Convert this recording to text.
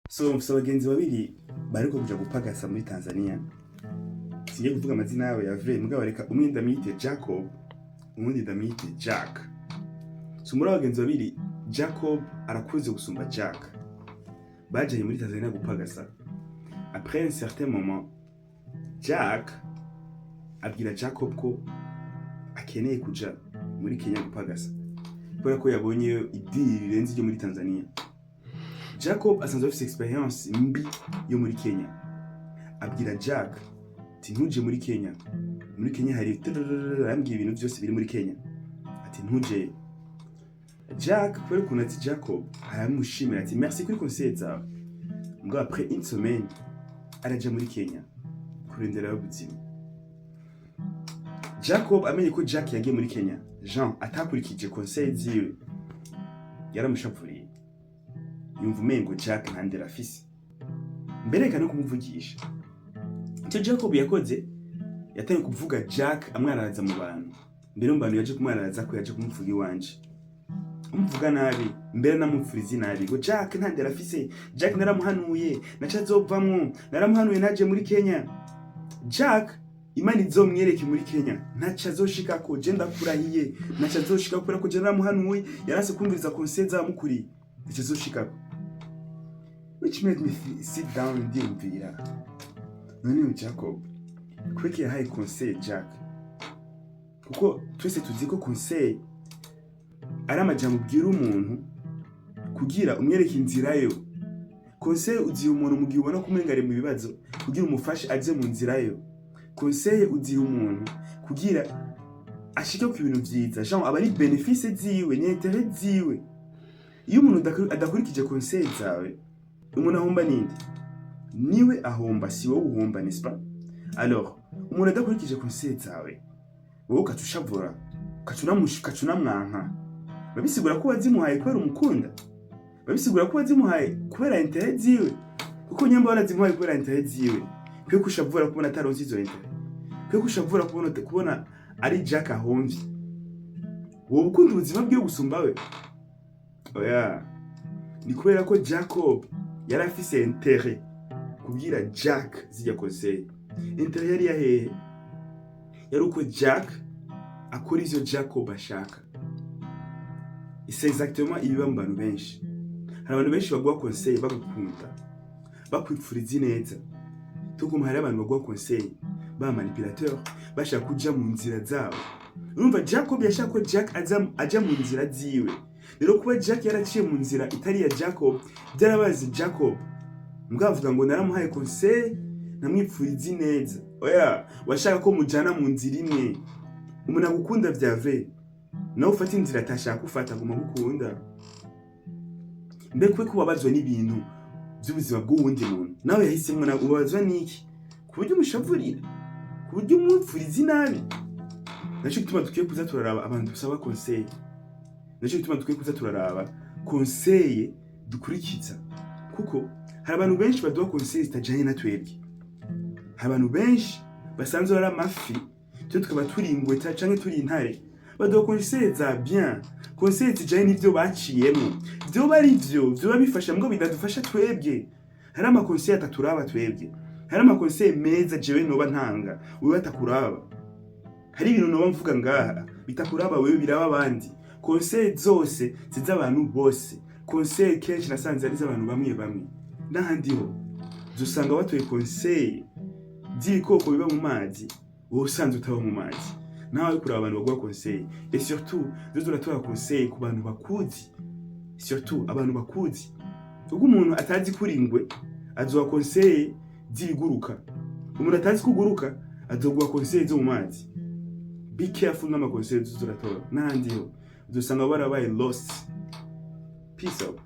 So mfise abagenzi babiri bariko kuja gupagasa muri Tanzania. Singiye kuvuga amazina yabo ya vrai, mugabo reka umwe ndamwite Jacob, uwundi ndamwite Jack. So muri abagenzi babiri, Jacob arakuze gusumba Jack. Baje muri Tanzania gupagasa. Après un certain moment, Jack abwira Jacob ko akeneye kuja muri Kenya gupagasa, kubera ko yabonye idiri rirenze ryo muri Tanzania. Jacob asanzwe afise experience mbi yo muri Kenya. Abwira Jack ati ntuje muri Kenya. Muri Kenya hari arambwira ibintu byose biri muri Kenya. Ati ntuje. Jack kubera ukuntu ati Jacob aramushimira ati merci kuri conseil zawe. Ngo après une semaine araja muri Kenya kurindira ubuzima. Jacob amenye ko Jack yagiye muri Kenya, Jean atakurikije conseil ziwe, yaramushapfuriye. Yumva umengo Jack ntandera afise. Mbere kandi kumuvugisha. Icyo Jacob yakoze, yataye kuvuga Jack amwararaza mu bantu. Mbere mu bantu yaje kumwararaza ko yaje kumuvuga iwanje. Umuvuga nabi, mbere namupfuriza nabi. Ngo Jack ntandera afise, Jack naramuhanuye, nacazovamwo, naramuhanuye naje muri Kenya. Jack Imana izomwereke muri Kenya, ntaca azoshika ko je ndakurahiye, ntaca azoshika kubera ko je naramuhanuye, yarase kumviriza conseil za mukuri. Ntaca azoshika ko. Which made me sit down and ndimvira. None Jacob, kweki yahaye conseil Jack. Kuko twese tuzi ko conseil ari amajambo ubwira umuntu kugira umwereke inzira yo. Conseil uziha umuntu mu gihe ubona ko umengare mu bibazo kugira umufashe aje mu nzira yo. Conseil uziha umuntu kugira ashike ku bintu vyiza, Jean aba ari benefice ziwe, ni intérêt ziwe. Iyo umuntu adakurikije conseil zawe, umuntu ahomba ninde? Niwe ahomba, si wowe uhomba, n'est-ce pas? Alors, umuntu adakurikije conseil zawe, wowe ukacushavura, ukacunamwanka. Babisigura ko wazimuhaye kubera umukunda. Babisigura ko wazimuhaye kubera intérêt ziwe. Kuko nyamba warazimuhaye kubera intérêt ziwe. Kwe kushavura kubona ataronse izo intérêt. Kwe kushavura kubona ari Jack ahomvye. Wowe ukunda ubuzima bwiwe gusumba we. Oya. Ni kubera ko Jacob yari afise intérêt kubwira Jack zijya conseil. Intérêt yari yahehe. Yari uko Jack akora ivyo Jacob ashaka. C'est exactement ibiba mu bantu benshi. Hari abantu benshi baguha conseil bagukunda, bakwipfuriza neza. Tuko hari abantu baguha conseil ba manipulateur, bashaka kuja mu nzira zabo. Urumva Jacob yashaka ko Jack aja mu nzira ziwe. Rero kuba Jack yaraciye mu nzira itari ya Jacob, byarabaze Jacob. Mwavuga ngo naramuhaye conseil, namwipfuriza neza. Oya, washaka ko mujana mu nzira imwe. Umuntu agukunda vya vrai, nawe ufata inzira atashaka ufata guma gukunda. Mbe kwe kubabazwa n'ibintu by'ubuzima bw'uwundi muntu, nawe yahisemo na ubabazwa n'iki? Kuburyo umushavurira, kuburyo umupfuriza nabi. Naco gituma tukiye kuza turaraba abantu dusaba conseil. Naco gituma tukiye kuza turaraba conseil dukurikiza. Kuko hari abantu benshi baduha conseil zitajanye na twebwe. Hari abantu benshi basanzwe ari amafi, twe tukaba turi ingweta canke turi intare. Baduha conseil za bien, conseil zijanye n'ivyo baciyemo. Vyo bari vyo bifasha mbwo bidadufasha twebwe. Hari ama conseil ataturaba twebwe. Hari ama conseil meza jewe noba ntanga, wewe atakuraba. Hari ibintu noba mvuga ngaha bitakuraba wewe biraba abandi. Conseil zose ziza abantu bose. Conseil kenshi nasanze ari z'abantu bamwe bamwe. N'ahandi ho dusanga batoye conseil z'ibikoko biba mu mazi, wowe usanzwe utaba mu mazi. Nawe kuraba abantu baguha conseil. Et surtout, turatora conseil ku bantu bakuzi. Surtout abantu bakuzi. Ubwo umuntu atazi kuringwe azoha conseil z'ibiguruka. Umuntu atazi kuguruka azoguha conseil zo mu mazi. Be careful n'ama conseil turatora. N'ahandi ho dusanga barabaye lost. Peace out.